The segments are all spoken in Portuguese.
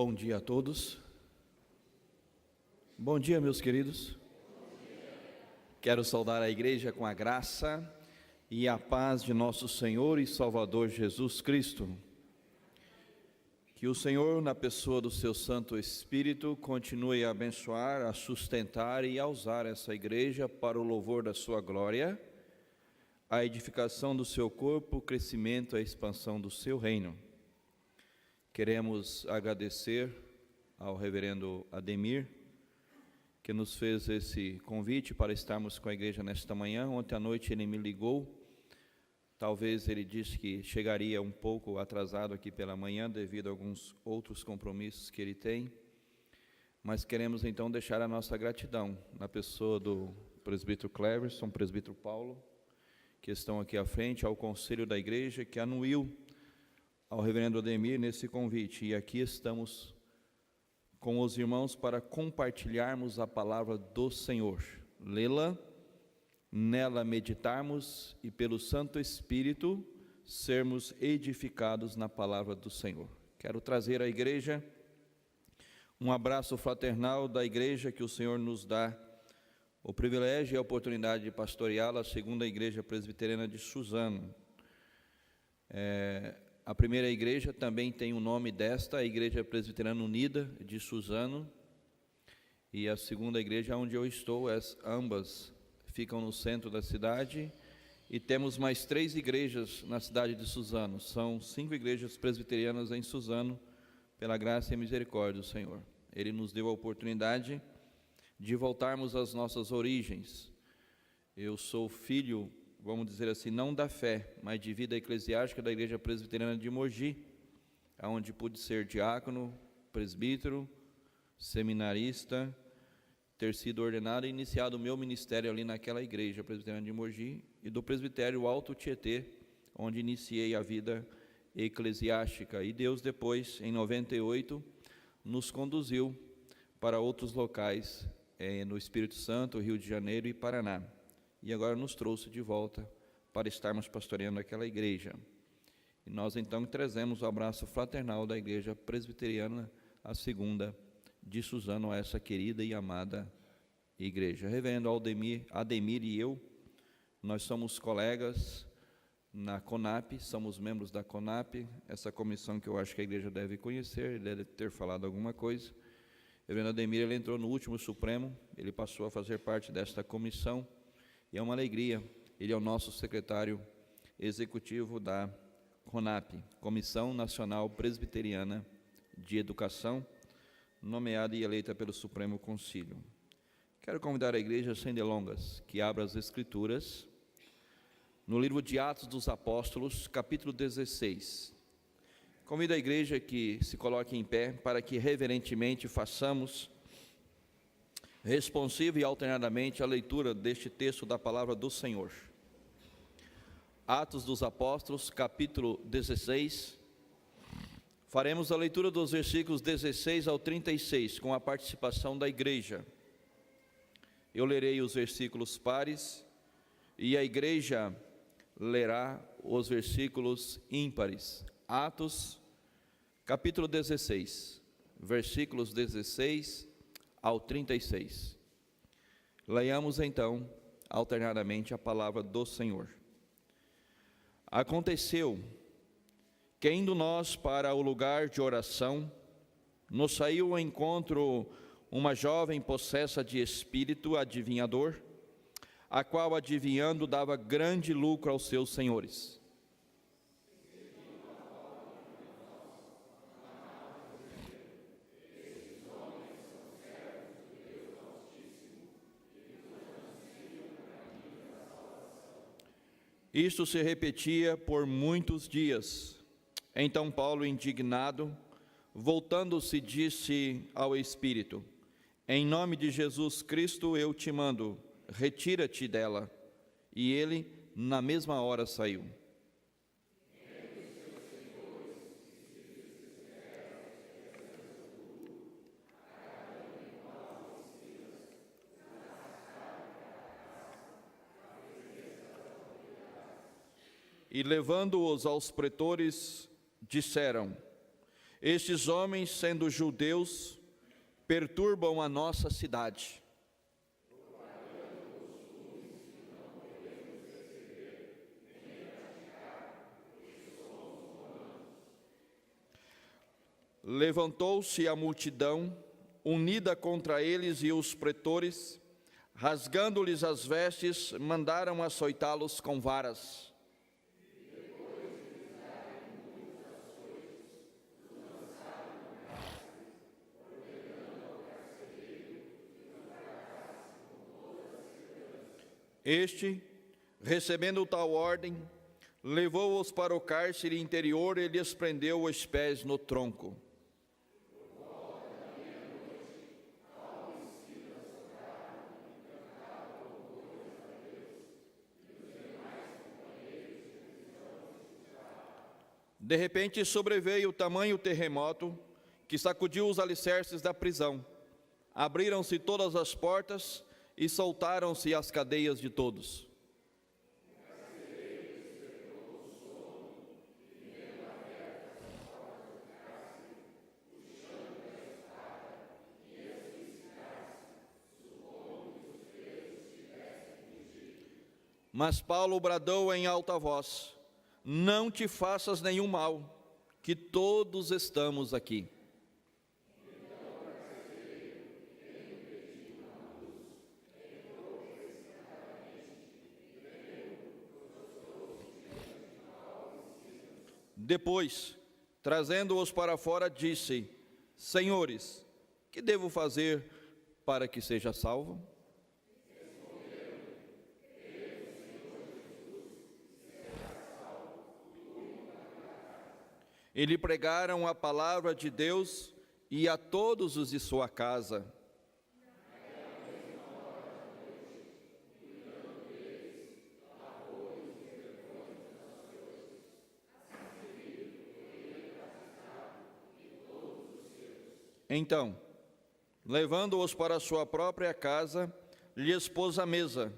Bom dia a todos. Bom dia, meus queridos. Quero saudar a igreja com a graça e a paz de nosso Senhor e Salvador Jesus Cristo. Que o Senhor, na pessoa do seu Santo Espírito, continue a abençoar, a sustentar e a usar essa igreja para o louvor da sua glória, a edificação do seu corpo, o crescimento e a expansão do seu reino. Queremos agradecer ao reverendo Ademir, que nos fez esse convite para estarmos com a igreja nesta manhã. Ontem à noite ele me ligou, talvez ele disse que chegaria um pouco atrasado aqui pela manhã, devido a alguns outros compromissos que ele tem, mas queremos então deixar a nossa gratidão na pessoa do presbítero Cleverson, presbítero Paulo, que estão aqui à frente, ao conselho da igreja, que anuiu ao reverendo Ademir nesse convite, e aqui estamos com os irmãos para compartilharmos a palavra do Senhor, lê-la, nela meditarmos e pelo Santo Espírito sermos edificados na palavra do Senhor. Quero trazer à igreja um abraço fraternal da igreja que o Senhor nos dá o privilégio e a oportunidade de pastoreá-la, a segunda igreja presbiteriana de Suzano. A primeira igreja também tem o nome desta, a Igreja Presbiteriana Unida de Suzano, e a segunda igreja onde eu estou, ambas ficam no centro da cidade, e temos mais 3 igrejas na cidade de Suzano. São 5 igrejas presbiterianas em Suzano, pela graça e misericórdia do Senhor. Ele nos deu a oportunidade de voltarmos às nossas origens. Eu sou filho, vamos dizer assim, não da fé, mas de vida eclesiástica da Igreja Presbiteriana de Mogi, onde pude ser diácono, presbítero, seminarista, ter sido ordenado e iniciado o meu ministério ali naquela Igreja Presbiteriana de Mogi, e do presbitério Alto Tietê, onde iniciei a vida eclesiástica. E Deus depois, em 98, nos conduziu para outros locais, no Espírito Santo, Rio de Janeiro e Paraná. E agora nos trouxe de volta para estarmos pastoreando aquela igreja. E nós então trazemos o abraço fraternal da Igreja Presbiteriana, a segunda de Suzano, a essa querida e amada igreja. Reverendo Ademir e eu, nós somos colegas na CONAP, somos membros da CONAP, essa comissão que eu acho que a igreja deve conhecer, ele deve ter falado alguma coisa. Reverendo Ademir, ele entrou no último Supremo, ele passou a fazer parte desta comissão, e é uma alegria, ele é o nosso secretário executivo da CONAP, Comissão Nacional Presbiteriana de Educação, nomeada e eleita pelo Supremo Concílio. Quero convidar a igreja, sem delongas, que abra as Escrituras, no livro de Atos dos Apóstolos, capítulo 16. Convido a igreja que se coloque em pé, para que reverentemente façamos responsiva e alternadamente a leitura deste texto da palavra do Senhor. Atos dos Apóstolos, capítulo 16. Faremos a leitura dos versículos 16 ao 36, com a participação da igreja. Eu lerei os versículos pares e a igreja lerá os versículos ímpares. Atos, capítulo 16, versículos 16 ao 36. Leiamos então alternadamente a palavra do Senhor. Aconteceu que, indo nós para o lugar de oração, nos saiu ao encontro uma jovem possessa de espírito adivinhador, a qual, adivinhando, dava grande lucro aos seus senhores. Isto se repetia por muitos dias. Então Paulo, indignado, voltando-se, disse ao Espírito: em nome de Jesus Cristo eu te mando, retira-te dela. E ele, na mesma hora, saiu. E levando-os aos pretores, disseram: Estes homens, sendo judeus, perturbam a nossa cidade. Levantou-se a multidão, unida contra eles, e os pretores, rasgando-lhes as vestes, mandaram açoitá-los com varas. Este, recebendo tal ordem, levou-os para o cárcere interior e lhes prendeu os pés no tronco. De repente sobreveio tamanho terremoto que sacudiu os alicerces da prisão. Abriram-se todas as portas e soltaram-se as cadeias de todos. Mas Paulo bradou em alta voz: não te faças nenhum mal, que todos estamos aqui. Depois, trazendo-os para fora, disse: senhores, que devo fazer para que seja salvo? E lhe pregaram a palavra de Deus e a todos os de sua casa. Então, levando-os para sua própria casa, lhes pôs a mesa,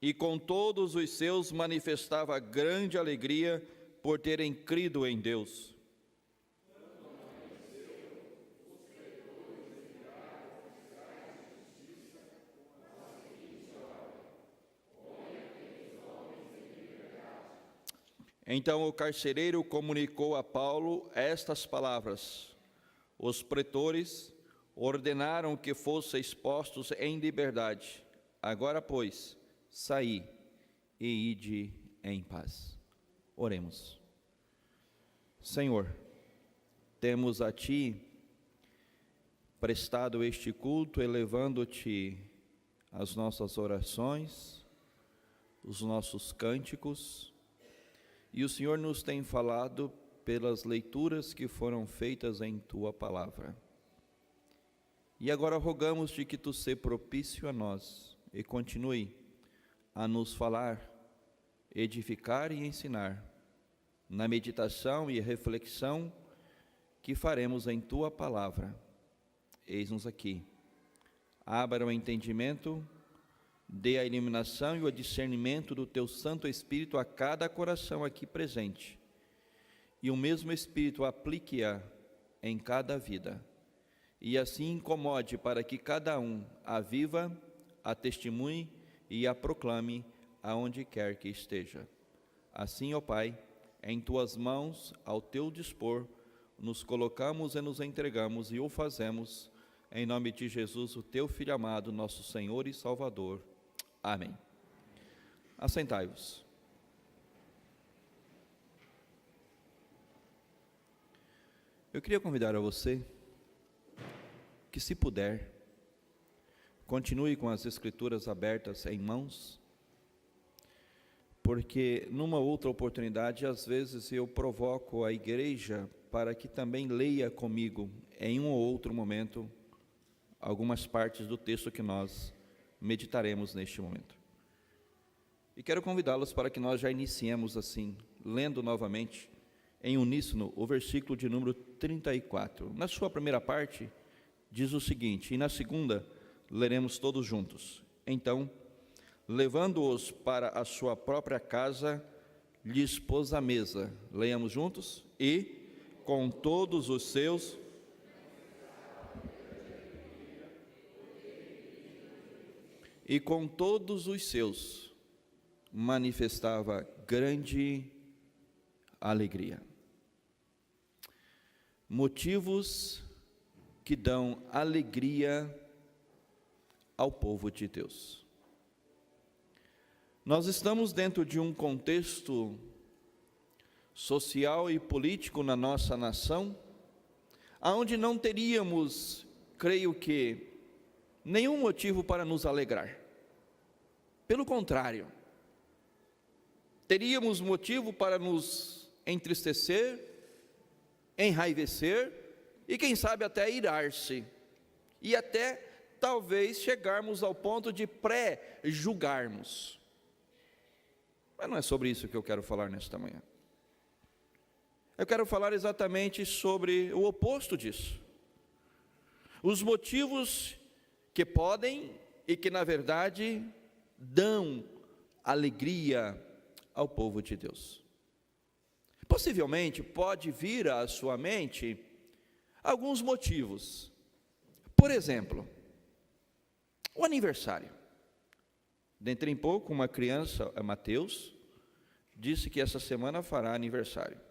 e com todos os seus manifestava grande alegria por terem crido em Deus. Então o carcereiro comunicou a Paulo estas palavras: os pretores ordenaram que fossem expostos em liberdade. Agora, pois, saí e ide em paz. Oremos. Senhor, temos a Ti prestado este culto, elevando-Te as nossas orações, os nossos cânticos, e o Senhor nos tem falado pelas leituras que foram feitas em Tua palavra. E agora rogamos-te que Tu seja propício a nós e continue a nos falar, edificar e ensinar, na meditação e reflexão que faremos em Tua palavra. Eis-nos aqui. Abra o entendimento, dê a iluminação e o discernimento do Teu Santo Espírito a cada coração aqui presente, e o mesmo Espírito aplique-a em cada vida, e assim incomode para que cada um a viva, a testemunhe e a proclame aonde quer que esteja. Assim, ó Pai, em Tuas mãos, ao Teu dispor, nos colocamos e nos entregamos e o fazemos, em nome de Jesus, o Teu Filho amado, nosso Senhor e Salvador. Amém. Assentai-vos. Eu queria convidar a você que, se puder, continue com as Escrituras abertas em mãos, porque numa outra oportunidade, às vezes eu provoco a igreja para que também leia comigo, em um ou outro momento, algumas partes do texto que nós meditaremos neste momento. E quero convidá-los para que nós já iniciemos assim, lendo novamente, em uníssono, o versículo de número 34. Na sua primeira parte, diz o seguinte, e na segunda, leremos todos juntos. Então, levando-os para a sua própria casa, lhes pôs a mesa. Leiamos juntos. E, com todos os seus e com todos os seus manifestava grande alegria. Motivos que dão alegria ao povo de Deus. Nós estamos dentro de um contexto social e político na nossa nação, aonde não teríamos, creio que, nenhum motivo para nos alegrar. Pelo contrário, teríamos motivo para nos entristecer, enraivecer e quem sabe até irar-se, e até talvez chegarmos ao ponto de pré-julgarmos. Mas não é sobre isso que eu quero falar nesta manhã. Eu quero falar exatamente sobre o oposto disso. Os motivos que podem e que na verdade dão alegria ao povo de Deus. Possivelmente pode vir à sua mente alguns motivos. Por exemplo, o aniversário. Dentro em pouco, uma criança, Mateus, disse que essa semana fará aniversário.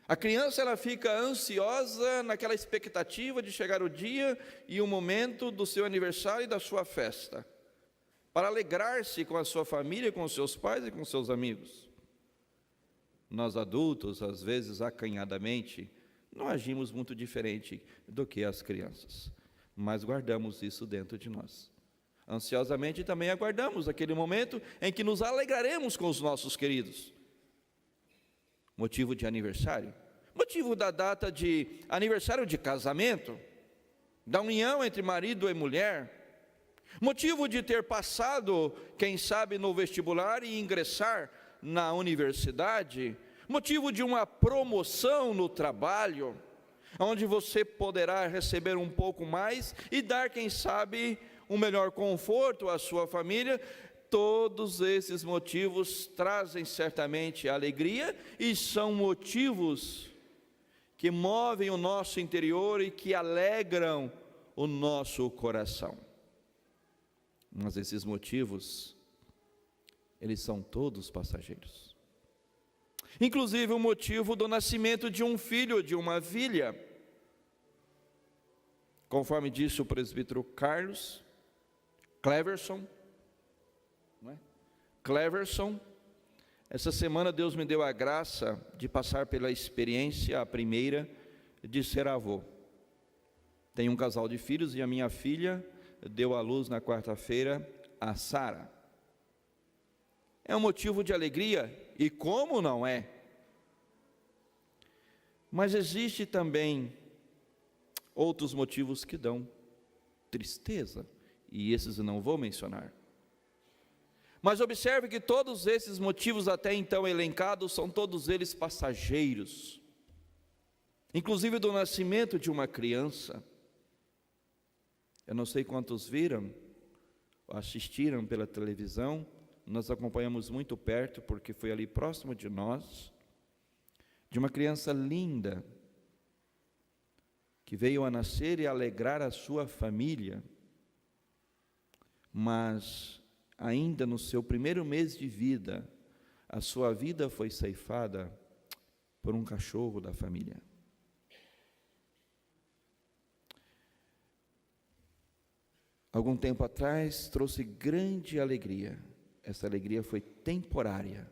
A criança, ela fica ansiosa naquela expectativa de chegar o dia e o momento do seu aniversário e da sua festa, para alegrar-se com a sua família, com os seus pais e com os seus amigos. Nós adultos, às vezes acanhadamente, não agimos muito diferente do que as crianças, mas guardamos isso dentro de nós. Ansiosamente também aguardamos aquele momento em que nos alegraremos com os nossos queridos. Motivo de aniversário, motivo da data de aniversário de casamento, da união entre marido e mulher, motivo de ter passado, quem sabe, no vestibular e ingressar na universidade, motivo de uma promoção no trabalho, onde você poderá receber um pouco mais e dar, quem sabe, um melhor conforto à sua família. Todos esses motivos trazem certamente alegria e são motivos que movem o nosso interior e que alegram o nosso coração. Mas esses motivos, eles são todos passageiros. Inclusive o motivo do nascimento de um filho ou de uma filha. Conforme disse o presbítero Carlos Cleverson, essa semana Deus me deu a graça de passar pela experiência, a primeira, de ser avô. Tenho um casal de filhos e a minha filha deu à luz na quarta-feira a Sara. É um motivo de alegria, e como não é? Mas existe também outros motivos que dão tristeza, e esses eu não vou mencionar. Mas observe que todos esses motivos até então elencados são todos eles passageiros. Inclusive do nascimento de uma criança. Eu não sei quantos viram, assistiram pela televisão, nós acompanhamos muito perto, porque foi ali próximo de nós, de uma criança linda, que veio a nascer e alegrar a sua família, mas ainda no seu primeiro mês de vida, a sua vida foi ceifada por um cachorro da família. Algum tempo atrás, trouxe grande alegria. Essa alegria foi temporária.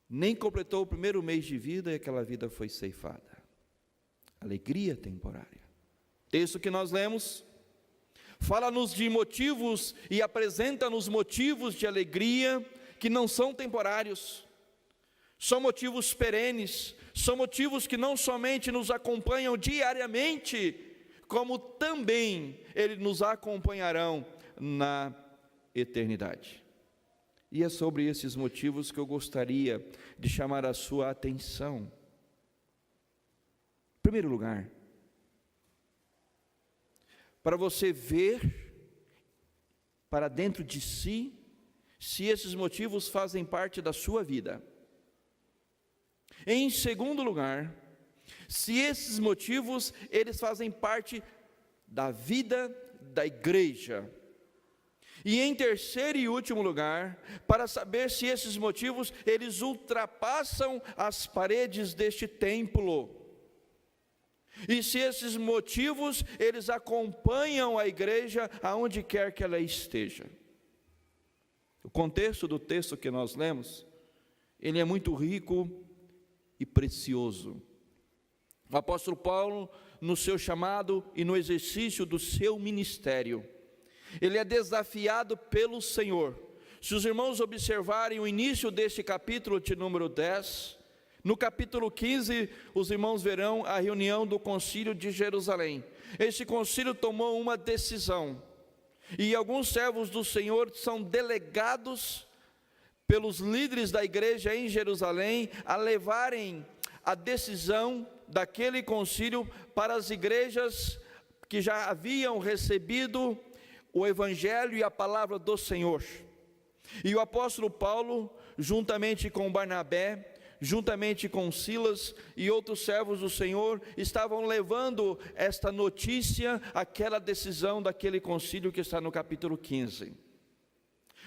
Nem completou o primeiro mês de vida e aquela vida foi ceifada. Alegria temporária. Texto que nós lemos fala-nos de motivos e apresenta-nos motivos de alegria que não são temporários, são motivos perenes, são motivos que não somente nos acompanham diariamente, como também eles nos acompanharão na eternidade. E é sobre esses motivos que eu gostaria de chamar a sua atenção. Em primeiro lugar, para você ver para dentro de si, se esses motivos fazem parte da sua vida. Em segundo lugar, se esses motivos, eles fazem parte da vida da igreja. E em terceiro e último lugar, para saber se esses motivos, eles ultrapassam as paredes deste templo. E se esses motivos, eles acompanham a igreja aonde quer que ela esteja. O contexto do texto que nós lemos, ele é muito rico e precioso. O apóstolo Paulo, no seu chamado e no exercício do seu ministério, ele é desafiado pelo Senhor. Se os irmãos observarem o início deste capítulo de número 10, no capítulo 15, os irmãos verão a reunião do concílio de Jerusalém. Este concílio tomou uma decisão, e alguns servos do Senhor são delegados pelos líderes da igreja em Jerusalém a levarem a decisão daquele concílio para as igrejas que já haviam recebido o evangelho e a palavra do Senhor. E o apóstolo Paulo, juntamente com Barnabé, juntamente com Silas e outros servos do Senhor, estavam levando esta notícia, aquela decisão daquele concílio que está no capítulo 15.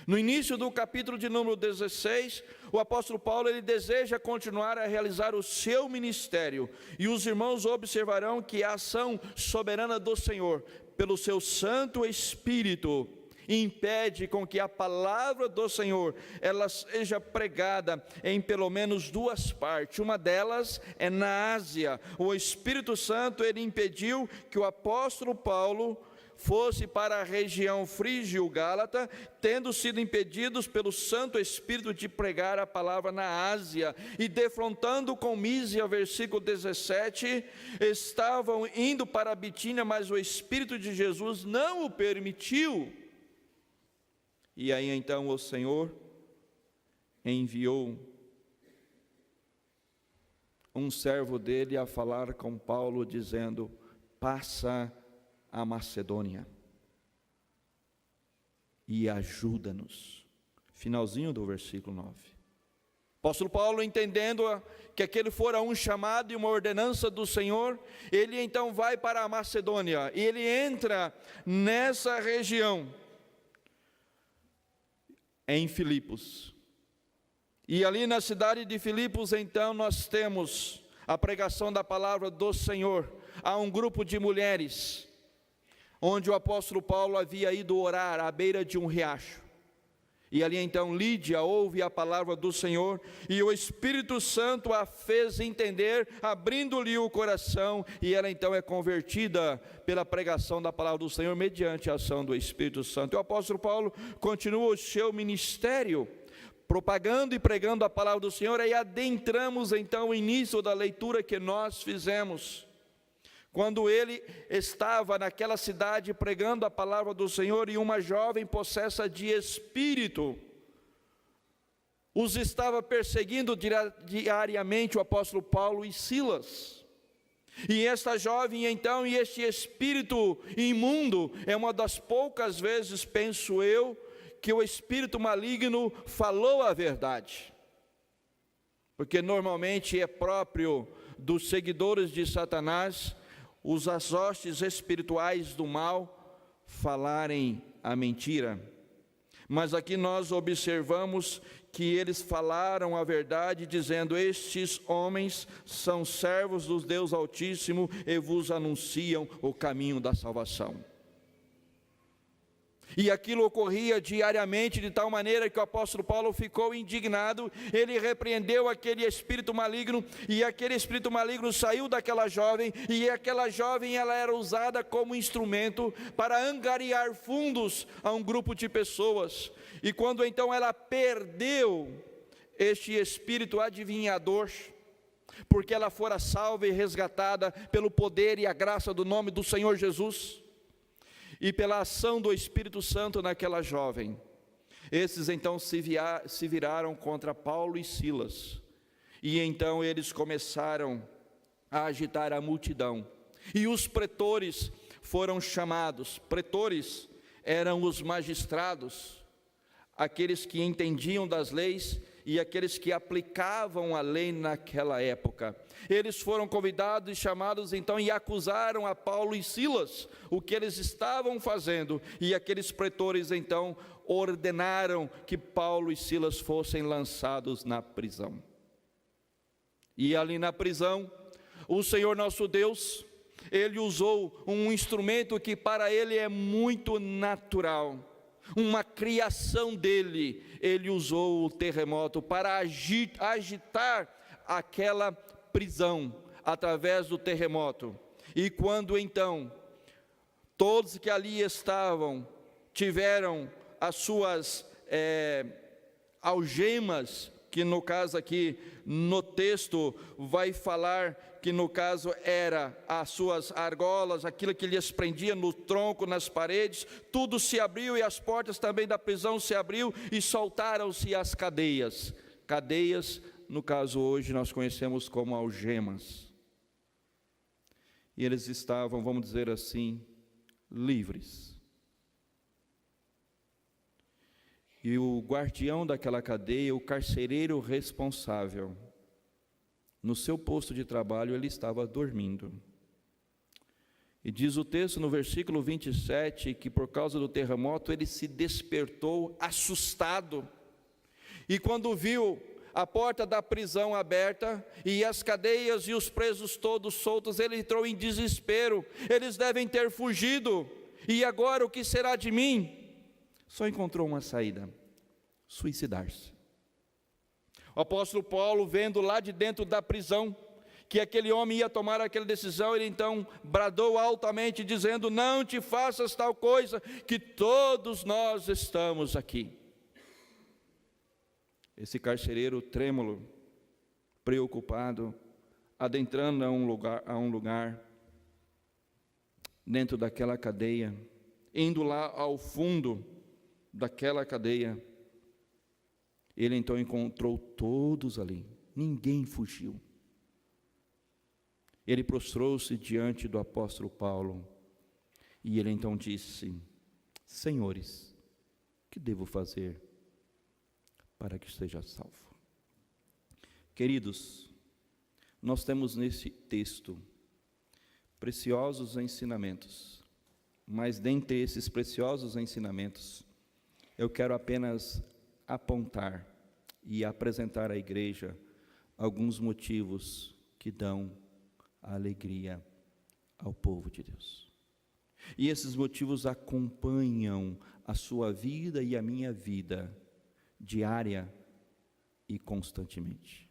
No início do capítulo de número 16, o apóstolo Paulo, ele deseja continuar a realizar o seu ministério, e os irmãos observarão que a ação soberana do Senhor, pelo seu Santo Espírito, impede com que a palavra do Senhor, ela seja pregada em pelo menos duas partes. Uma delas é na Ásia. O Espírito Santo, ele impediu que o apóstolo Paulo fosse para a região frígio-gálata, tendo sido impedidos pelo Santo Espírito de pregar a palavra na Ásia, e defrontando com Mísia, versículo 17, estavam indo para a Bitínia, mas o Espírito de Jesus não o permitiu. E aí então o Senhor enviou um servo dele a falar com Paulo, dizendo: passa a Macedônia e ajuda-nos. Finalzinho do versículo 9. Apóstolo Paulo, entendendo que aquele fora um chamado e uma ordenança do Senhor, ele então vai para a Macedônia, e ele entra nessa região, em Filipos. E ali na cidade de Filipos, então, nós temos a pregação da palavra do Senhor a um grupo de mulheres, onde o apóstolo Paulo havia ido orar à beira de um riacho. E ali então Lídia ouve a palavra do Senhor, e o Espírito Santo a fez entender, abrindo-lhe o coração, e ela então é convertida pela pregação da palavra do Senhor, mediante a ação do Espírito Santo. E o apóstolo Paulo continua o seu ministério, propagando e pregando a palavra do Senhor. Aí adentramos então o início da leitura que nós fizemos, quando ele estava naquela cidade pregando a palavra do Senhor, e uma jovem possessa de espírito os estava perseguindo diariamente, o apóstolo Paulo e Silas. E esta jovem então, e este espírito imundo, é uma das poucas vezes, penso eu, que o espírito maligno falou a verdade, porque normalmente é próprio dos seguidores de Satanás, os hostes espirituais do mal, falarem a mentira. Mas aqui nós observamos que eles falaram a verdade, dizendo: estes homens são servos do Deus Altíssimo e vos anunciam o caminho da salvação. E aquilo ocorria diariamente, de tal maneira que o apóstolo Paulo ficou indignado. Ele repreendeu aquele espírito maligno, e aquele espírito maligno saiu daquela jovem, e aquela jovem, ela era usada como instrumento para angariar fundos a um grupo de pessoas. E quando então ela perdeu este espírito adivinhador, porque ela fora salva e resgatada pelo poder e a graça do nome do Senhor Jesus, e pela ação do Espírito Santo naquela jovem, esses então se viraram contra Paulo e Silas, e então eles começaram a agitar a multidão, e os pretores foram chamados. Pretores eram os magistrados, aqueles que entendiam das leis e aqueles que aplicavam a lei naquela época. Eles foram convidados e chamados então e acusaram a Paulo e Silas, o que eles estavam fazendo, e aqueles pretores então ordenaram que Paulo e Silas fossem lançados na prisão. E ali na prisão, o Senhor nosso Deus, Ele usou um instrumento que para Ele é muito natural, uma criação dele. Ele usou o terremoto para agitar aquela prisão através do terremoto. E quando então todos que ali estavam tiveram as suas algemas, que no caso aqui no texto vai falar que no caso era as suas argolas, aquilo que lhes prendia no tronco, nas paredes, tudo se abriu e as portas também da prisão se abriu e soltaram-se as cadeias. Cadeias, no caso hoje nós conhecemos como algemas. E eles estavam, vamos dizer assim, livres. E o guardião daquela cadeia, o carcereiro responsável, no seu posto de trabalho, ele estava dormindo. E diz o texto no versículo 27, que por causa do terremoto, ele se despertou assustado. E quando viu a porta da prisão aberta, e as cadeias e os presos todos soltos, ele entrou em desespero. Eles devem ter fugido, e agora o que será de mim? Só encontrou uma saída: suicidar-se. O apóstolo Paulo, vendo lá de dentro da prisão que aquele homem ia tomar aquela decisão, ele então bradou altamente, dizendo: não te faças tal coisa, que todos nós estamos aqui. Esse carcereiro trêmulo, preocupado, adentrando a um lugar dentro daquela cadeia, indo lá ao fundo daquela cadeia, ele então encontrou todos ali, ninguém fugiu. Ele prostrou-se diante do apóstolo Paulo, e ele então disse: senhores, o que devo fazer para que seja salvo? Queridos, nós temos nesse texto preciosos ensinamentos, mas dentre esses preciosos ensinamentos, eu quero apenas apontar e apresentar à igreja alguns motivos que dão alegria ao povo de Deus. E esses motivos acompanham a sua vida e a minha vida, diária e constantemente.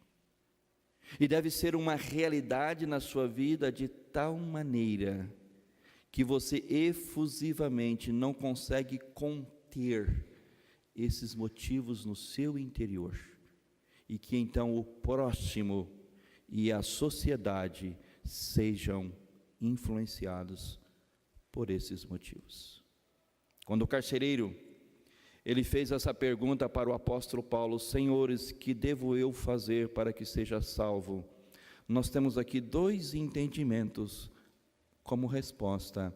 E deve ser uma realidade na sua vida de tal maneira que você efusivamente não consegue conter esses motivos no seu interior, e que então o próximo e a sociedade sejam influenciados por esses motivos. Quando o carcereiro, ele fez essa pergunta para o apóstolo Paulo: senhores, que devo eu fazer para que seja salvo? Nós temos aqui dois entendimentos como resposta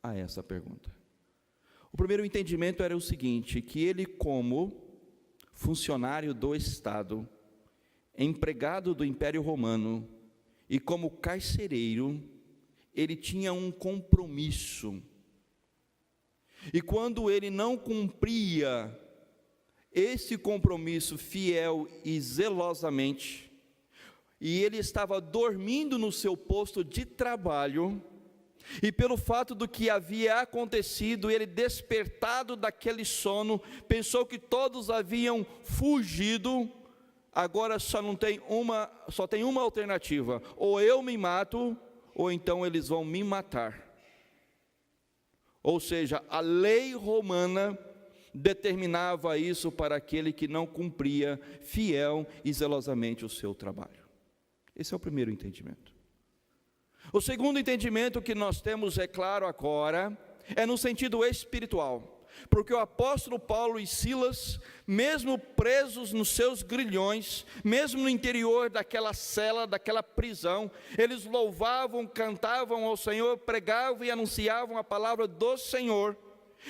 a essa pergunta. O primeiro entendimento era o seguinte: que ele, como funcionário do Estado, empregado do Império Romano, e como carcereiro, ele tinha um compromisso. E quando ele não cumpria esse compromisso fiel e zelosamente, e ele estava dormindo no seu posto de trabalho, e pelo fato do que havia acontecido, ele, despertado daquele sono, pensou que todos haviam fugido. Agora só tem uma alternativa: ou eu me mato, ou então eles vão me matar. Ou seja, a lei romana determinava isso para aquele que não cumpria fiel e zelosamente o seu trabalho. Esse é o primeiro entendimento. O segundo entendimento que nós temos, é claro agora, é no sentido espiritual, porque o apóstolo Paulo e Silas, mesmo presos nos seus grilhões, mesmo no interior daquela cela, daquela prisão, eles louvavam, cantavam ao Senhor, pregavam e anunciavam a palavra do Senhor.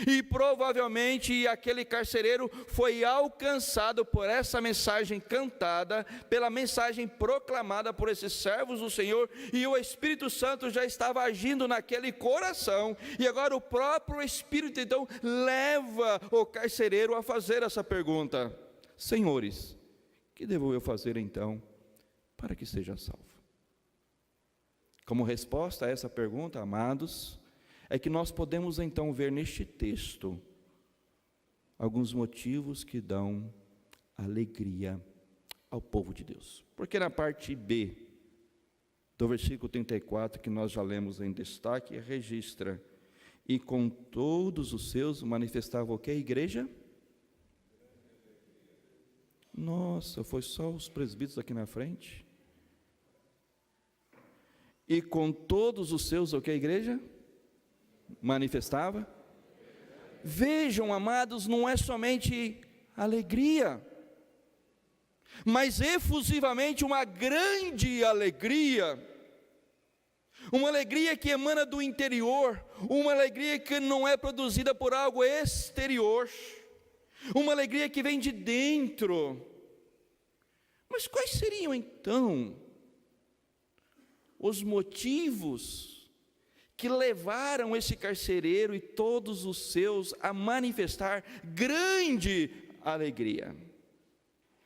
E provavelmente aquele carcereiro foi alcançado por essa mensagem cantada, pela mensagem proclamada por esses servos do Senhor, e o Espírito Santo já estava agindo naquele coração, e agora o próprio Espírito então leva o carcereiro a fazer essa pergunta: senhores, que devo eu fazer então para que seja salvo? Como resposta a essa pergunta, amados, é que nós podemos então ver neste texto alguns motivos que dão alegria ao povo de Deus. Porque na parte B do versículo 34, que nós já lemos em destaque, registra: e com todos os seus manifestava o que a igreja? Nossa, foi só os presbíteros aqui na frente? E com todos os seus o que a igreja manifestava? Vejam, amados, não é somente alegria, mas efusivamente uma grande alegria, uma alegria que emana do interior, uma alegria que não é produzida por algo exterior, uma alegria que vem de dentro. Mas quais seriam então os motivos que levaram esse carcereiro e todos os seus a manifestar grande alegria?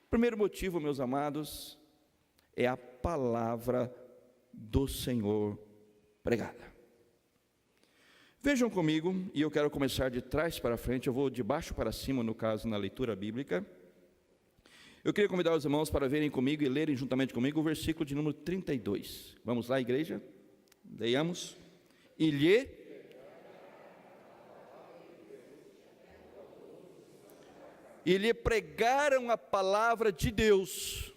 Primeiro motivo, meus amados, é a palavra do Senhor pregada. Vejam comigo, e eu quero começar de trás para frente, eu vou de baixo para cima, no caso, na leitura bíblica. Eu queria convidar os irmãos para verem comigo e lerem juntamente comigo o versículo de número 32. Vamos lá, igreja? Leiamos. E lhe pregaram a palavra de Deus.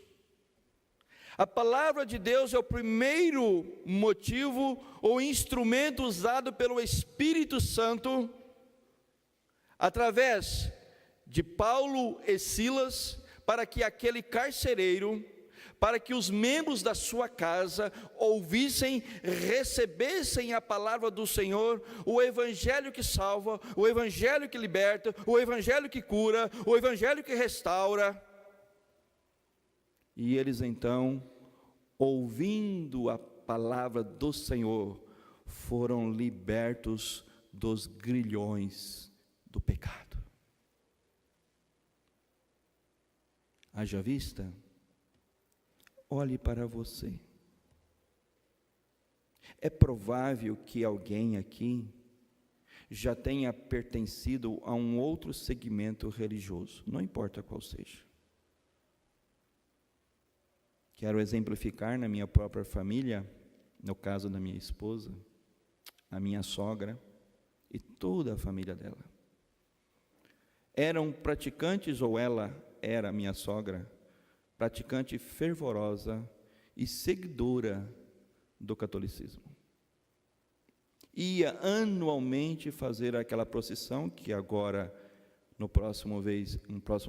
A palavra de Deus é o primeiro motivo ou instrumento usado pelo Espírito Santo, através de Paulo e Silas, para que aquele carcereiro, para que os membros da sua casa ouvissem, recebessem a palavra do Senhor, o evangelho que salva, o evangelho que liberta, o evangelho que cura, o evangelho que restaura. E eles então, ouvindo a palavra do Senhor, foram libertos dos grilhões do pecado. Haja vista, olhe para você. É provável que alguém aqui já tenha pertencido a um outro segmento religioso, não importa qual seja. Quero exemplificar na minha própria família, no caso da minha esposa, a minha sogra e toda a família dela. Eram praticantes, ou ela era, minha sogra, praticante fervorosa e seguidora do catolicismo. Ia anualmente fazer aquela procissão que agora, no próximo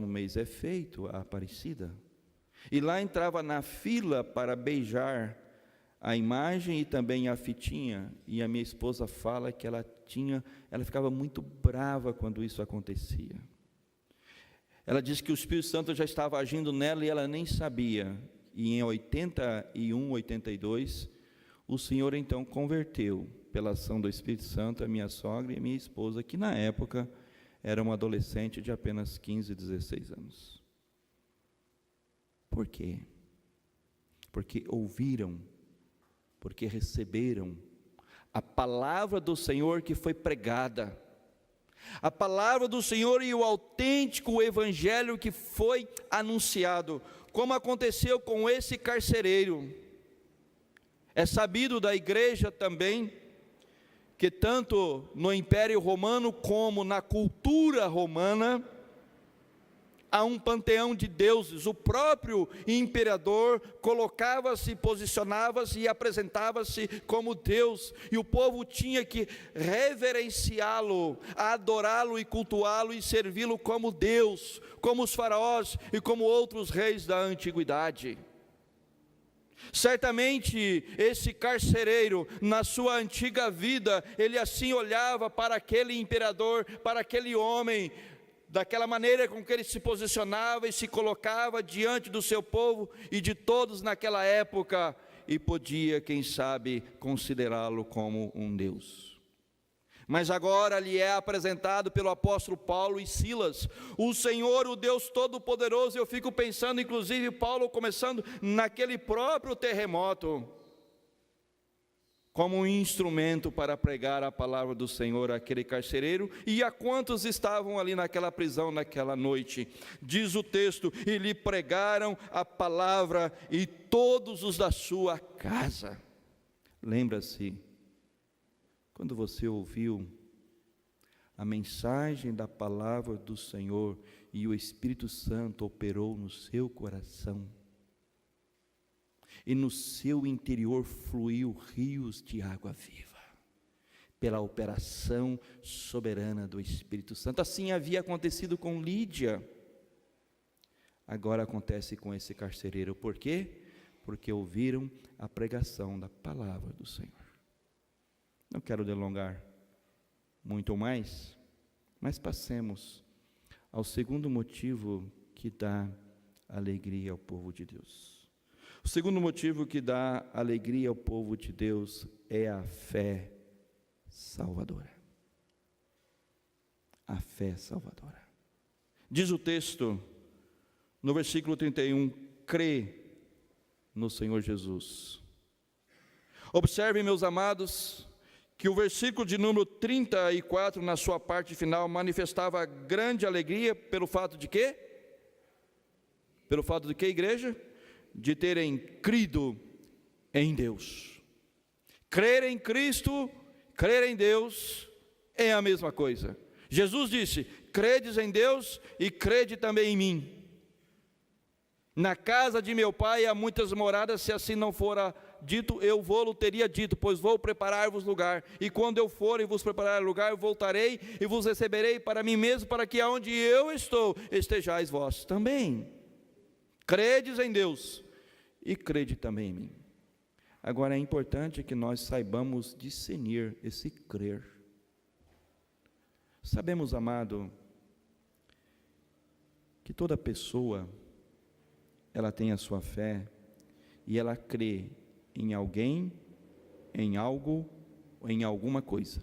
mês é feito, a Aparecida. E lá entrava na fila para beijar a imagem e também a fitinha. E a minha esposa fala que ela ficava muito brava quando isso acontecia. Ela disse que o Espírito Santo já estava agindo nela e ela nem sabia. E em 81, 82, o Senhor então converteu, pela ação do Espírito Santo, a minha sogra e a minha esposa, que na época era uma adolescente de apenas 15, 16 anos. Por quê? Porque ouviram, porque receberam a palavra do Senhor que foi pregada, a palavra do Senhor e o autêntico evangelho que foi anunciado, como aconteceu com esse carcereiro. É sabido da igreja também que tanto no Império Romano como na cultura romana há um panteão de deuses. O próprio imperador colocava-se, posicionava-se e apresentava-se como Deus, e o povo tinha que reverenciá-lo, adorá-lo e cultuá-lo e servi-lo como Deus, como os faraós e como outros reis da antiguidade. Certamente esse carcereiro, na sua antiga vida, ele assim olhava para aquele imperador, para aquele homem, daquela maneira com que ele se posicionava e se colocava diante do seu povo e de todos naquela época, e podia, quem sabe, considerá-lo como um Deus. Mas agora lhe é apresentado pelo apóstolo Paulo e Silas, o Senhor, o Deus Todo-Poderoso. Eu fico pensando, inclusive, Paulo começando naquele próprio terremoto, como um instrumento para pregar a palavra do Senhor àquele carcereiro, e a quantos estavam ali naquela prisão naquela noite. Diz o texto: e lhe pregaram a palavra, e todos os da sua casa. Lembra-se, quando você ouviu a mensagem da palavra do Senhor e o Espírito Santo operou no seu coração, e no seu interior fluiu rios de água viva, pela operação soberana do Espírito Santo. Assim havia acontecido com Lídia, agora acontece com esse carcereiro. Por quê? Porque ouviram a pregação da palavra do Senhor. Não quero delongar muito mais, mas passemos ao segundo motivo que dá alegria ao povo de Deus. O segundo motivo que dá alegria ao povo de Deus é a fé salvadora. A fé salvadora. Diz o texto, no versículo 31, crê no Senhor Jesus. Observem, meus amados, que o versículo de número 34, na sua parte final, manifestava grande alegria pelo fato de quê? Pelo fato de quê, igreja? De terem crido em Deus. Crer em Cristo, crer em Deus é a mesma coisa. Jesus disse: credes em Deus e crede também em mim. Na casa de meu pai há muitas moradas, se assim não fora dito, eu vou-lo teria dito, pois vou preparar-vos lugar, e quando eu for e vos preparar lugar, eu voltarei e vos receberei para mim mesmo, para que aonde eu estou, estejais vós também. Credes em Deus e crede também em mim. Agora é importante que nós saibamos discernir esse crer. Sabemos, amado, que toda pessoa, ela tem a sua fé, e ela crê em alguém, em algo, ou em alguma coisa.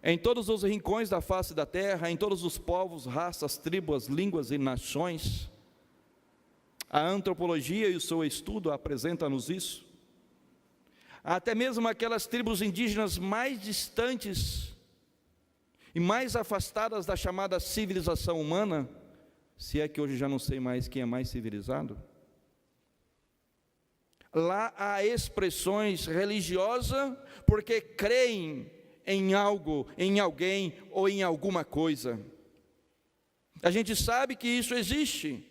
Em todos os rincões da face da terra, em todos os povos, raças, tribos, línguas e nações, a antropologia e o seu estudo apresentam-nos isso. Até mesmo aquelas tribos indígenas mais distantes e mais afastadas da chamada civilização humana, se é que hoje já não sei mais quem é mais civilizado, lá há expressões religiosas porque creem em algo, em alguém ou em alguma coisa. A gente sabe que isso existe.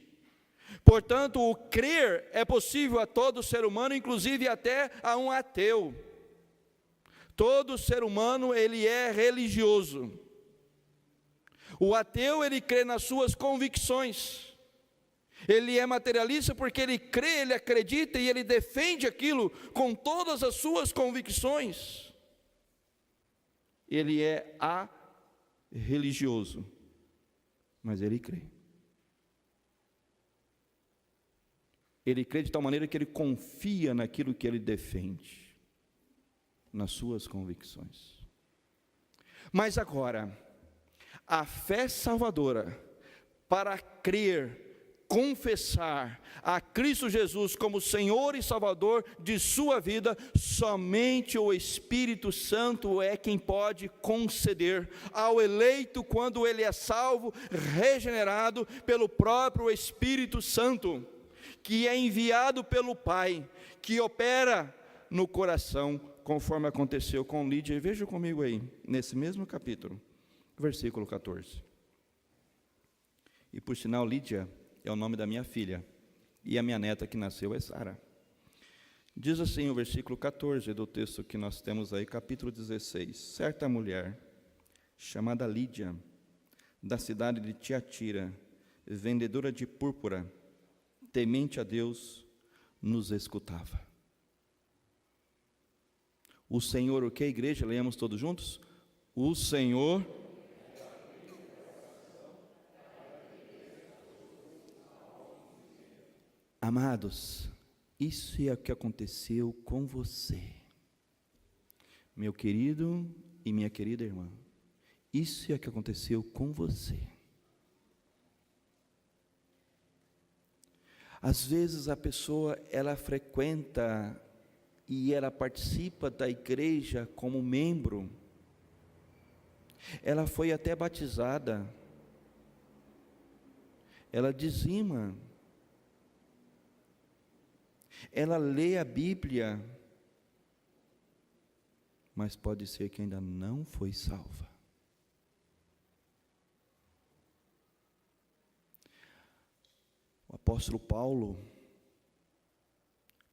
Portanto, o crer é possível a todo ser humano, inclusive até a um ateu. Todo ser humano, ele é religioso. O ateu, ele crê nas suas convicções. Ele é materialista porque ele crê, ele acredita e ele defende aquilo com todas as suas convicções. Ele é religioso, mas ele crê. Ele crê de tal maneira que ele confia naquilo que ele defende, nas suas convicções. Mas agora, a fé salvadora, para crer, confessar a Cristo Jesus como Senhor e Salvador de sua vida, somente o Espírito Santo é quem pode conceder ao eleito, quando ele é salvo, regenerado pelo próprio Espírito Santo, que é enviado pelo Pai, que opera no coração, conforme aconteceu com Lídia. Veja comigo aí, nesse mesmo capítulo, versículo 14. E por sinal, Lídia é o nome da minha filha, e a minha neta que nasceu é Sara. Diz assim o versículo 14 do texto que nós temos aí, capítulo 16. Certa mulher, chamada Lídia, da cidade de Tiatira, vendedora de púrpura, temente a Deus, nos escutava. O Senhor, o que, igreja? Leamos todos juntos? O Senhor... Amados, isso é o que aconteceu com você, meu querido e minha querida irmã. Isso é o que aconteceu com você. Às vezes a pessoa, ela frequenta e ela participa da igreja como membro, ela foi até batizada, ela dizima, ela lê a Bíblia, mas pode ser que ainda não foi salva. O apóstolo Paulo,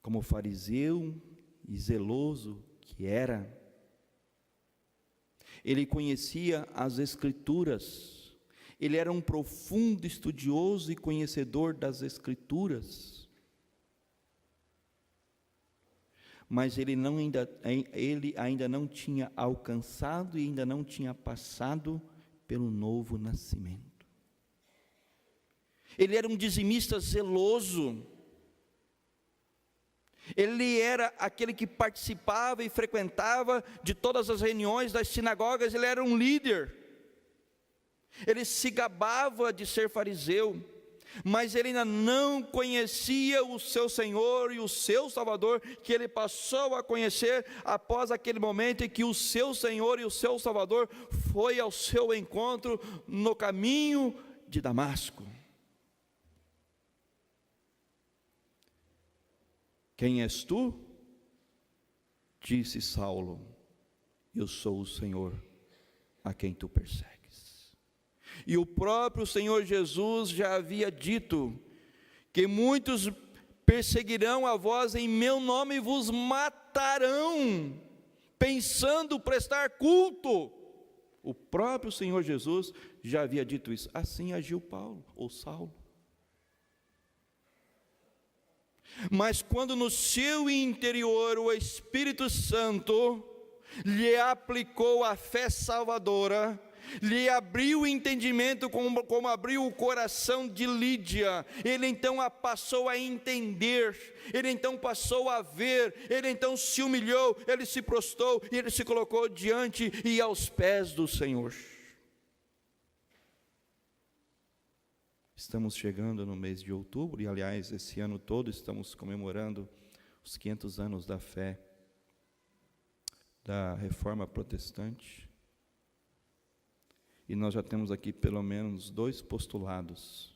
como fariseu e zeloso que era, ele conhecia as Escrituras, ele era um profundo estudioso e conhecedor das Escrituras, mas ele ainda não tinha alcançado e ainda não tinha passado pelo novo nascimento. Ele era um dizimista zeloso, ele era aquele que participava e frequentava de todas as reuniões das sinagogas, ele era um líder, ele se gabava de ser fariseu, mas ele ainda não conhecia o seu Senhor e o seu Salvador, que ele passou a conhecer após aquele momento em que o seu Senhor e o seu Salvador foi ao seu encontro no caminho de Damasco. Quem és tu? Disse Saulo, eu sou o Senhor a quem tu persegues. E o próprio Senhor Jesus já havia dito que muitos perseguirão a vós em meu nome e vos matarão, pensando prestar culto. O próprio Senhor Jesus já havia dito isso. Assim agiu Paulo ou Saulo. Mas quando no seu interior o Espírito Santo lhe aplicou a fé salvadora, lhe abriu o entendimento como abriu o coração de Lídia, ele então passou a entender, ele então passou a ver, ele então se humilhou, ele se prostrou e ele se colocou diante e aos pés do Senhor. Estamos chegando no mês de outubro e, aliás, esse ano todo estamos comemorando os 500 anos da fé da Reforma Protestante. E nós já temos aqui pelo menos 2 postulados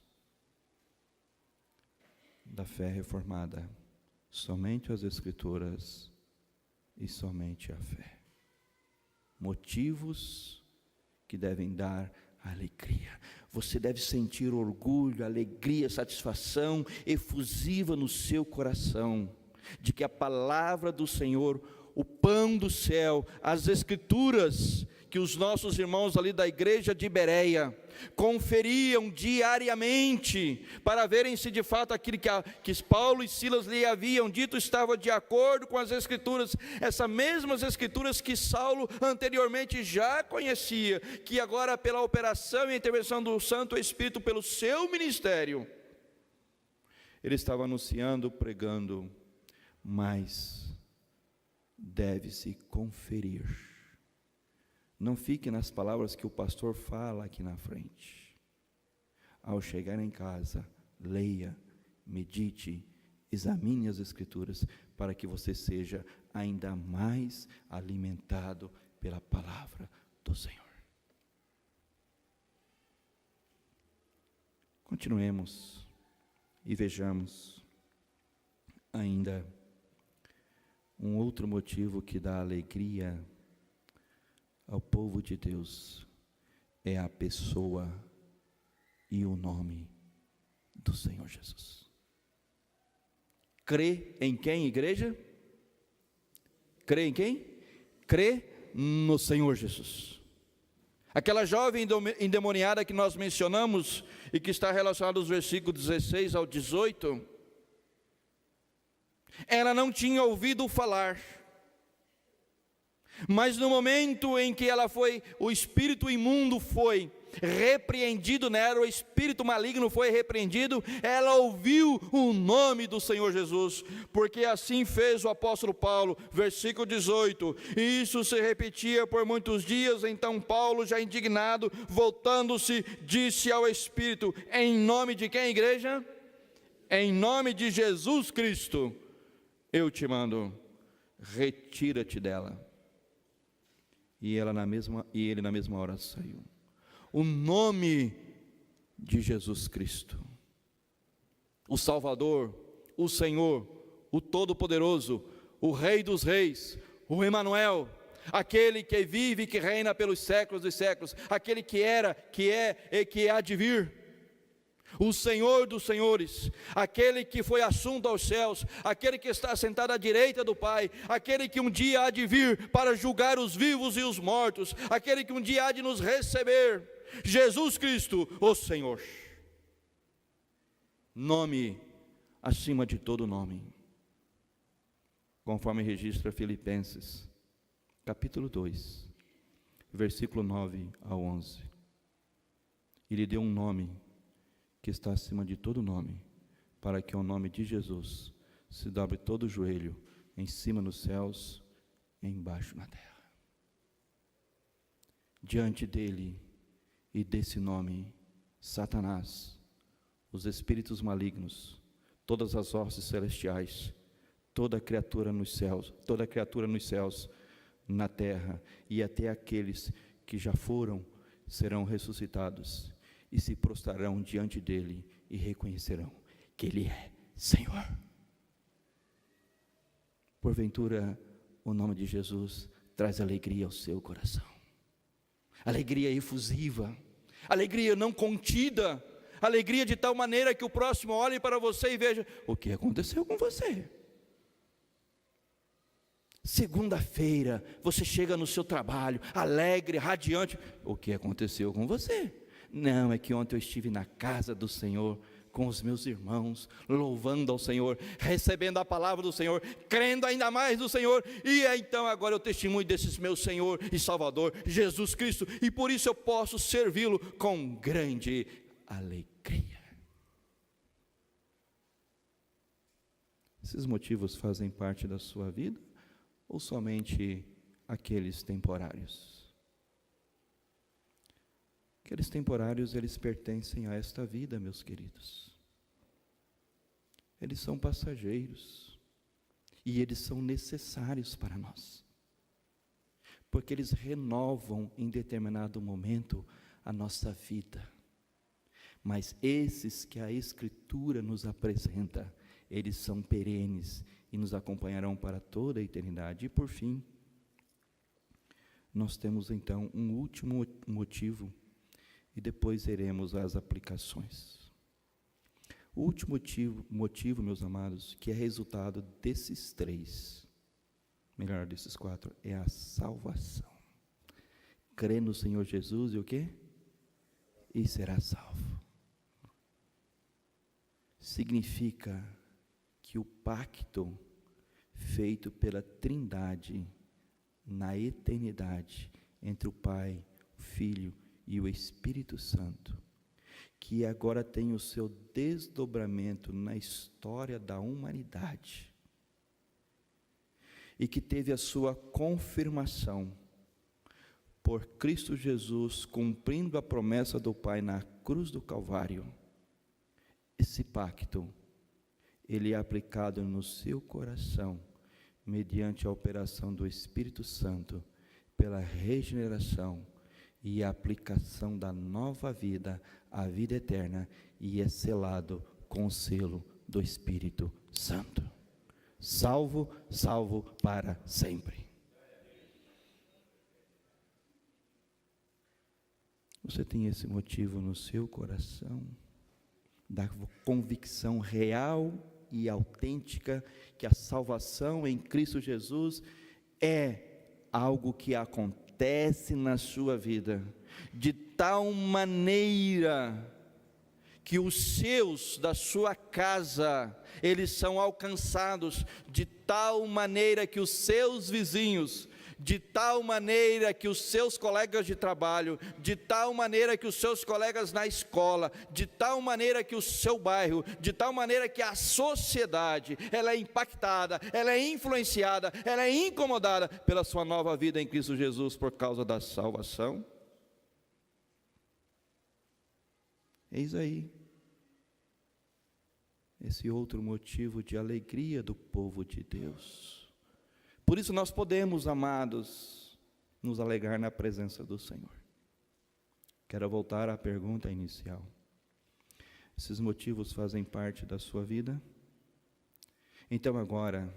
da fé reformada: somente as Escrituras e somente a fé. Motivos que devem dar alegria. Você deve sentir orgulho, alegria, satisfação efusiva no seu coração, de que a palavra do Senhor, o pão do céu, as Escrituras, que os nossos irmãos ali da igreja de Bereia conferiam diariamente, para verem se de fato aquilo que Paulo e Silas lhe haviam dito estava de acordo com as Escrituras, essas mesmas Escrituras que Saulo anteriormente já conhecia, que agora pela operação e intervenção do Santo Espírito pelo seu ministério, ele estava anunciando, pregando, mas deve-se conferir. Não fique nas palavras que o pastor fala aqui na frente. Ao chegar em casa, leia, medite, examine as Escrituras, para que você seja ainda mais alimentado pela palavra do Senhor. Continuemos e vejamos ainda um outro motivo que dá alegria ao povo de Deus, é a pessoa e o nome do Senhor Jesus. Crê em quem, igreja? Crê em quem? Crê no Senhor Jesus. Aquela jovem endemoniada que nós mencionamos, e que está relacionado aos versículos 16 ao 18, ela não tinha ouvido falar, mas no momento em que ela foi, o espírito imundo foi repreendido nela, o espírito maligno foi repreendido, ela ouviu o nome do Senhor Jesus, porque assim fez o apóstolo Paulo, versículo 18, e isso se repetia por muitos dias. Então Paulo, já indignado, voltando-se, disse ao espírito: em nome de quem, igreja? Em nome de Jesus Cristo, eu te mando, retira-te dela. E ele na mesma hora saiu. O nome de Jesus Cristo, o Salvador, o Senhor, o Todo-Poderoso, o Rei dos Reis, o Emanuel, aquele que vive e que reina pelos séculos dos séculos, aquele que era, que é e que há de vir, o Senhor dos senhores, aquele que foi assunto aos céus, aquele que está sentado à direita do Pai, aquele que um dia há de vir para julgar os vivos e os mortos, aquele que um dia há de nos receber, Jesus Cristo, o Senhor. Nome acima de todo nome, conforme registra Filipenses, capítulo 2, versículo 9 ao 11. Ele deu um nome que está acima de todo nome, para que ao nome de Jesus se dobre todo o joelho, em cima nos céus, embaixo na terra. Diante dele e desse nome, Satanás, os espíritos malignos, todas as hostes celestiais, toda criatura nos céus, na terra, e até aqueles que já foram, serão ressuscitados, e se prostrarão diante dele, e reconhecerão que ele é Senhor. Porventura, o nome de Jesus traz alegria ao seu coração, alegria efusiva, alegria não contida, alegria de tal maneira que o próximo olhe para você e veja: o que aconteceu com você? Segunda-feira, você chega no seu trabalho, alegre, radiante, o que aconteceu com você? Não, é que ontem eu estive na casa do Senhor, com os meus irmãos, louvando ao Senhor, recebendo a palavra do Senhor, crendo ainda mais no Senhor, e então agora eu testemunho desse meu Senhor e Salvador, Jesus Cristo, e por isso eu posso servi-lo com grande alegria. Esses motivos fazem parte da sua vida, ou somente aqueles temporários? Aqueles temporários, eles pertencem a esta vida, meus queridos. Eles são passageiros, e eles são necessários para nós, porque eles renovam em determinado momento a nossa vida. Mas esses que a Escritura nos apresenta, eles são perenes e nos acompanharão para toda a eternidade. E por fim, nós temos então um último motivo, e depois iremos às aplicações. O último motivo, meus amados, que é resultado desses desses quatro, é a salvação. Crê no Senhor Jesus e o quê? E será salvo. Significa que o pacto feito pela Trindade na eternidade, entre o Pai, o Filho e o Espírito Santo, que agora tem o seu desdobramento na história da humanidade, e que teve a sua confirmação por Cristo Jesus, cumprindo a promessa do Pai na cruz do Calvário. Esse pacto, ele é aplicado no seu coração, mediante a operação do Espírito Santo, pela regeneração e a aplicação da nova vida, a vida eterna, e é selado com o selo do Espírito Santo. Salvo, salvo para sempre. Você tem esse motivo no seu coração, da convicção real e autêntica que a salvação em Cristo Jesus é algo que acontece na sua vida, de tal maneira que os seus da sua casa, eles são alcançados de tal maneira que os seus vizinhos, de tal maneira que os seus colegas de trabalho, de tal maneira que os seus colegas na escola, de tal maneira que o seu bairro, de tal maneira que a sociedade, ela é impactada, ela é influenciada, ela é incomodada pela sua nova vida em Cristo Jesus por causa da salvação. Eis aí esse outro motivo de alegria do povo de Deus. Por isso nós podemos, amados, nos alegrar na presença do Senhor. Quero voltar à pergunta inicial. Esses motivos fazem parte da sua vida? Então agora,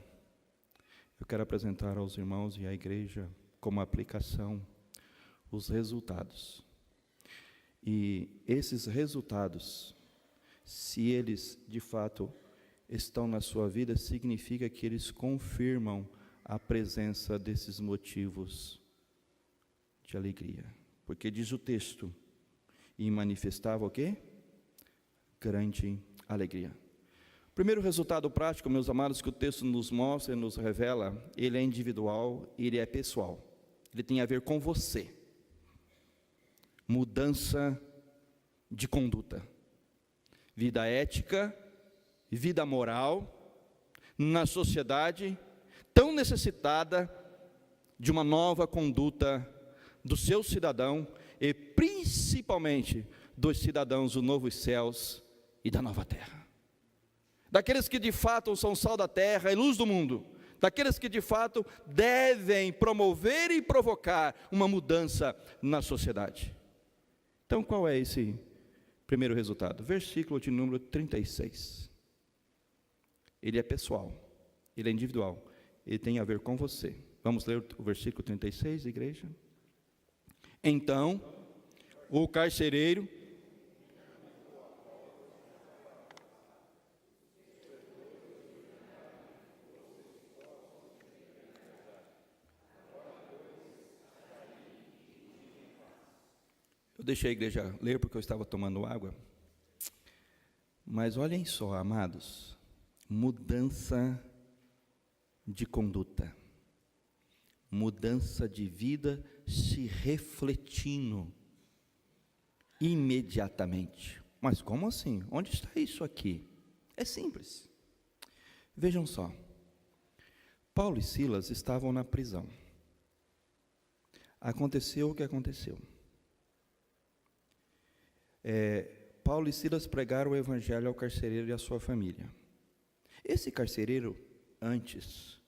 eu quero apresentar aos irmãos e à igreja, como aplicação, os resultados. E esses resultados, se eles de fato estão na sua vida, significa que eles confirmam a presença desses motivos de alegria. Porque diz o texto, e manifestava o quê? Grande alegria. Primeiro resultado prático, meus amados, que o texto nos mostra e nos revela, ele é individual, ele é pessoal. Ele tem a ver com você. Mudança de conduta. Vida ética, vida moral, na sociedade, tão necessitada de uma nova conduta do seu cidadão, e principalmente dos cidadãos dos novos céus e da nova terra. Daqueles que de fato são sal da terra e luz do mundo, daqueles que de fato devem promover e provocar uma mudança na sociedade. Então qual é esse primeiro resultado? Versículo de número 36. Ele é pessoal, ele é individual, ele tem a ver com você. Vamos ler o versículo 36, igreja? Então, o carcereiro eu deixei a igreja ler porque eu estava tomando água. Mas olhem só, amados, mudança de conduta, mudança de vida se refletindo imediatamente. Mas como assim? Onde está isso aqui? É simples. Vejam só, Paulo e Silas estavam na prisão. Aconteceu o que aconteceu. Paulo e Silas pregaram o evangelho ao carcereiro e à sua família. Esse carcereiro, antes,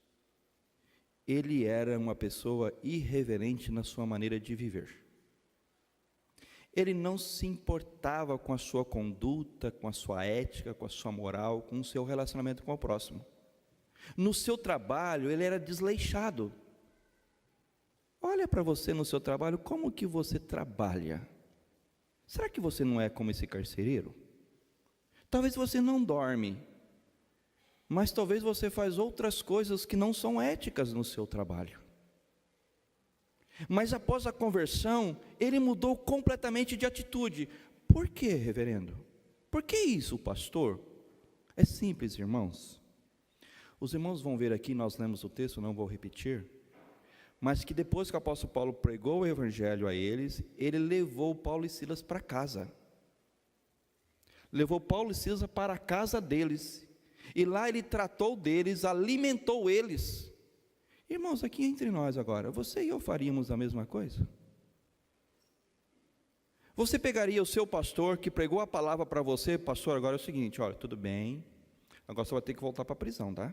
ele era uma pessoa irreverente na sua maneira de viver. Ele não se importava com a sua conduta, com a sua ética, com a sua moral, com o seu relacionamento com o próximo. No seu trabalho, ele era desleixado. Olha para você no seu trabalho, como que você trabalha? Será que você não é como esse carcereiro? Talvez você não dorme, mas talvez você faz outras coisas que não são éticas no seu trabalho. Mas após a conversão, ele mudou completamente de atitude. Por quê, reverendo? Por que isso, pastor? É simples, irmãos. Os irmãos vão ver aqui, nós lemos o texto, não vou repetir, mas que depois que o apóstolo Paulo pregou o evangelho a eles, ele levou Paulo e Silas para casa. Levou Paulo e Silas para a casa deles, e lá ele tratou deles, alimentou eles. Irmãos, aqui entre nós agora, você e eu faríamos a mesma coisa? Você pegaria o seu pastor que pregou a palavra para você, pastor, agora é o seguinte, olha, tudo bem, agora você vai ter que voltar para a prisão, tá?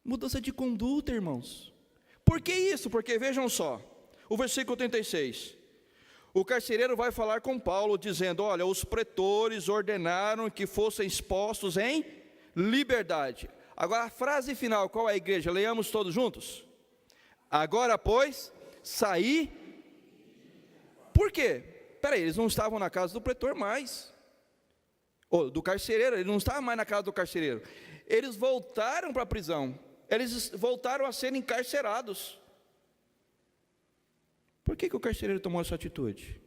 Mudança de conduta, irmãos. Por que isso? Porque vejam só, o versículo 36, o carcereiro vai falar com Paulo, dizendo, olha, os pretores ordenaram que fossem expostos em liberdade. Agora a frase final, qual é a igreja? Leiamos todos juntos. Agora, pois, saí. Por quê? Peraí, eles não estavam na casa do pretor mais, ou do carcereiro, eles não estavam mais na casa do carcereiro. Eles voltaram para a prisão, eles voltaram a ser encarcerados. Por que o carcereiro tomou essa atitude?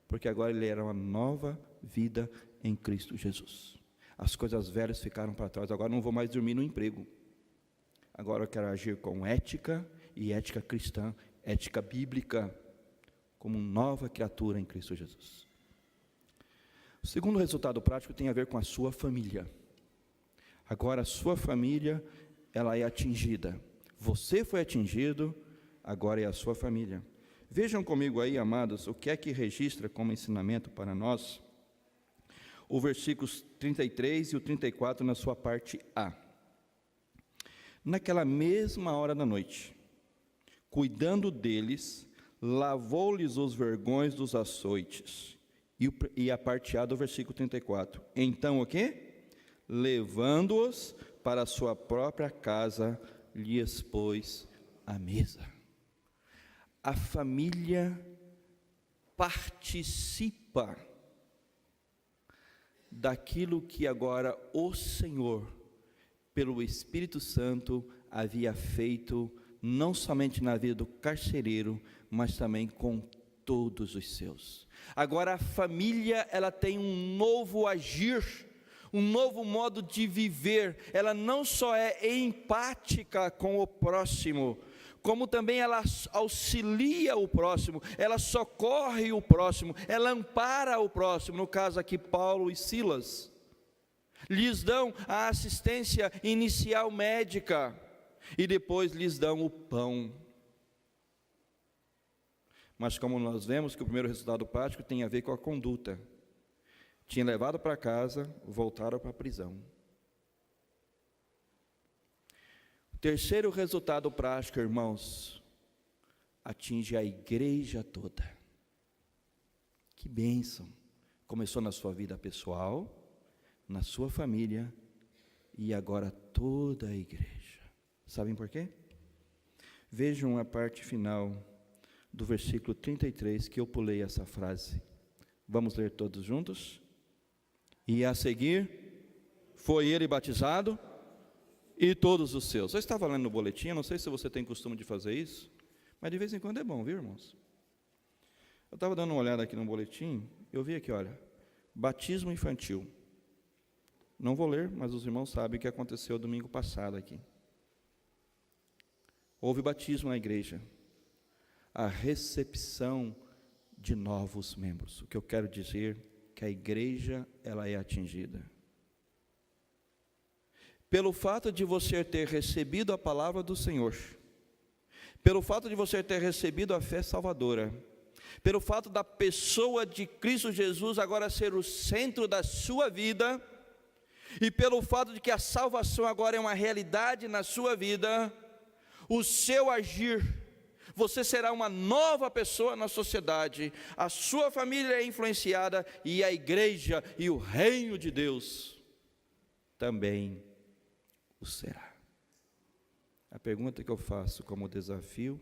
porque agora ele era uma nova vida em Cristo Jesus. As coisas velhas ficaram para trás, agora não vou mais dormir no emprego. Agora eu quero agir com ética, e ética cristã, ética bíblica, como nova criatura em Cristo Jesus. O segundo resultado prático tem a ver com a sua família. Agora a sua família, ela é atingida. Você foi atingido, agora é a sua família. Vejam comigo aí, amados, o que é que registra como ensinamento para nós o versículos 33 e o 34 na sua parte A. Naquela mesma hora da noite, cuidando deles, lavou-lhes os vergões dos açoites. E a parte A do versículo 34. Então o quê? Levando-os para a sua própria casa, lhes pôs à mesa. A família participa daquilo que agora o Senhor, pelo Espírito Santo, havia feito, não somente na vida do carcereiro, mas também com todos os seus. Agora a família, ela tem um novo agir, um novo modo de viver. Ela não só é empática com o próximo, como também ela auxilia o próximo, ela socorre o próximo, ela ampara o próximo. No caso aqui, Paulo e Silas lhes dão a assistência inicial médica e depois lhes dão o pão. Mas como nós vemos que o primeiro resultado prático tem a ver com a conduta, tinha levado para casa, voltaram para a prisão. O terceiro resultado prático, irmãos, atinge a igreja toda. Que bênção! Começou na sua vida pessoal, na sua família e agora toda a igreja. Sabem por quê? Vejam a parte final do versículo 33, que eu pulei essa frase. Vamos ler todos juntos? E a seguir, foi ele batizado e todos os seus. Eu estava lendo no boletim, não sei se você tem costume de fazer isso, mas de vez em quando é bom, viu, irmãos? Eu estava dando uma olhada aqui no boletim, eu vi aqui, olha, batismo infantil. Não vou ler, mas os irmãos sabem o que aconteceu domingo passado aqui. Houve batismo na igreja, a recepção de novos membros. O que eu quero dizer é que a igreja, ela é atingida. Pelo fato de você ter recebido a palavra do Senhor, pelo fato de você ter recebido a fé salvadora, pelo fato da pessoa de Cristo Jesus agora ser o centro da sua vida, e pelo fato de que a salvação agora é uma realidade na sua vida, o seu agir, você será uma nova pessoa na sociedade, a sua família é influenciada, e a igreja e o reino de Deus também o será. A pergunta que eu faço como desafio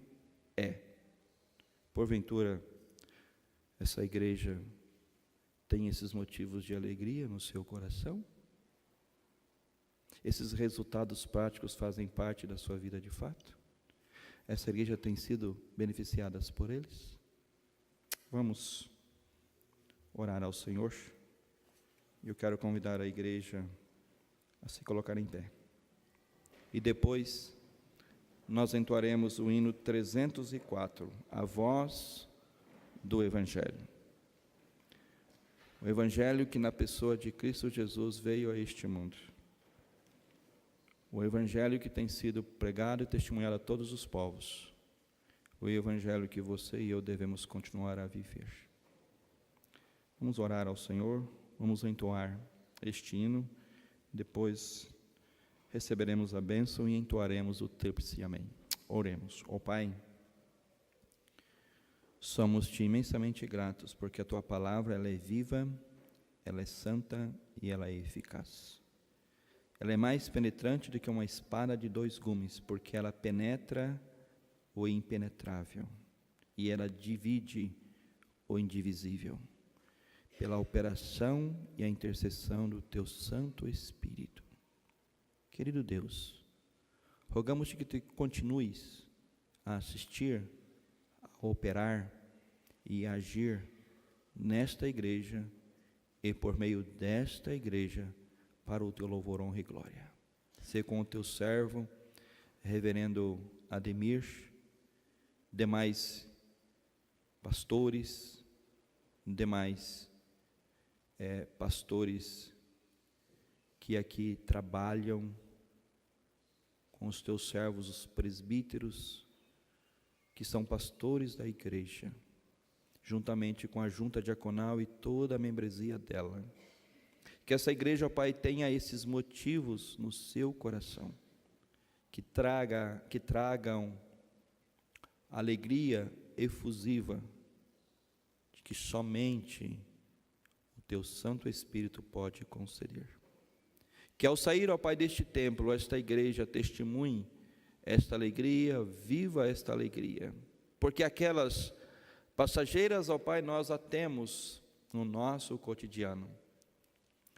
é: porventura, essa igreja tem esses motivos de alegria no seu coração? Esses resultados práticos fazem parte da sua vida de fato? Essa igreja tem sido beneficiada por eles? Vamos orar ao Senhor. Eu quero convidar a igreja a se colocar em pé. E depois nós entoaremos o hino 304, a voz do Evangelho. O Evangelho que na pessoa de Cristo Jesus veio a este mundo. O Evangelho que tem sido pregado e testemunhado a todos os povos. O Evangelho que você e eu devemos continuar a viver. Vamos orar ao Senhor, vamos entoar este hino, depois receberemos a bênção e entoaremos o tríplice amém. Oremos. Ó Pai, somos-te imensamente gratos, porque a Tua palavra ela é viva, ela é santa e ela é eficaz. Ela é mais penetrante do que uma espada de 2 gumes, porque ela penetra o impenetrável, e ela divide o indivisível, pela operação e a intercessão do Teu Santo Espírito. Querido Deus, rogamos-te que Tu continues a assistir, a operar e a agir nesta igreja e por meio desta igreja, para o teu louvor, honra e glória. Sê com o teu servo, reverendo Ademir, demais pastores, demais pastores que aqui trabalham com os teus servos, os presbíteros, que são pastores da igreja, juntamente com a junta diaconal e toda a membresia dela. Que essa igreja, ó Pai, tenha esses motivos no seu coração, que tragam alegria efusiva, de que somente o teu Santo Espírito pode conceder. Que ao sair, ó Pai, deste templo, esta igreja testemunhe esta alegria, viva esta alegria, porque aquelas passageiras, ó Pai, nós a temos no nosso cotidiano,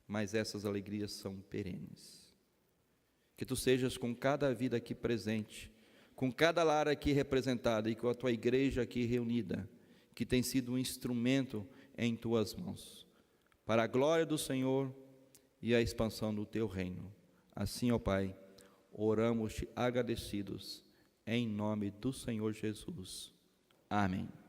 mas essas alegrias são perenes. Que tu sejas com cada vida aqui presente, com cada lar aqui representada e com a tua igreja aqui reunida, que tem sido um instrumento em tuas mãos, para a glória do Senhor e a expansão do teu reino. Assim, ó Pai, oramos-te agradecidos, em nome do Senhor Jesus. Amém.